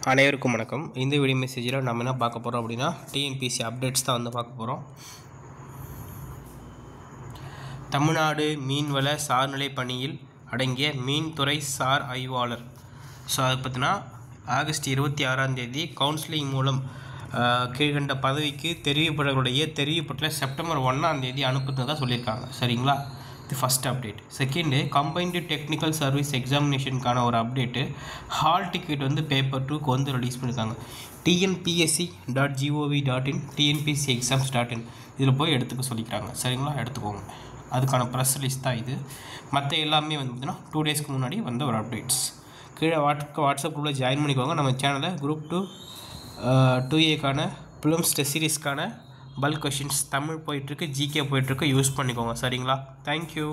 அனைவருக்கும் வணக்கம். இந்த வீடியோ மெசேஜில் நம்ம என்ன பார்க்க போகிறோம் அப்படின்னா டிஎன்பிஎஸ்சி அப்டேட்ஸ் தான் வந்து பார்க்க போகிறோம். தமிழ்நாடு மீன்வள சார்நிலை பணியில் அடங்கிய மீன்துறை சார் ஆய்வாளர். ஸோ அதை பற்றினா ஆகஸ்ட் 26 கவுன்சிலிங் மூலம் கீழ்கண்ட பதவிக்கு தெரிவிப்பவர்களுடைய தெரிவிப்பட்டில் செப்டம்பர் 1 அனுப்புறதாக சொல்லியிருக்காங்க. சரிங்களா? இது first update. Second, combined technical service எக்ஸாமினேஷனுக்கான ஒரு அப்டேட்டு. ஹால் டிக்கெட் வந்து பேப்பர் 2க்கு வந்து ரிலீஸ் பண்ணியிருக்காங்க. tnpsc.gov.in tnpscexams.in இதில் போய் எடுத்துக்க சொல்லிக்கிறாங்க. சரிங்களா? எடுத்துக்கோங்க. அதுக்கான ப்ரெஸ் ரிலீஸ் தான் இது. மற்ற எல்லாமே வந்து பார்த்திங்கன்னா 2 டேஸ்க்கு முன்னாடி வந்த ஒரு அப்டேட்ஸ். கீழே வாட்ஸ்அப் குரூப்பில் ஜாயின் பண்ணிக்கோங்க. நம்ம சேனலை குரூப் 2A ப்ரிலிம்ஸ் டெஸ்ட் சீரீஸ்க்கான பல்க் கொஷின்ஸ் தமிழ் போயிட்டுருக்கு, ஜிகே போயிட்டுருக்கு. யூஸ் பண்ணிக்கோங்க. சரிங்களா? தேங்க்யூ.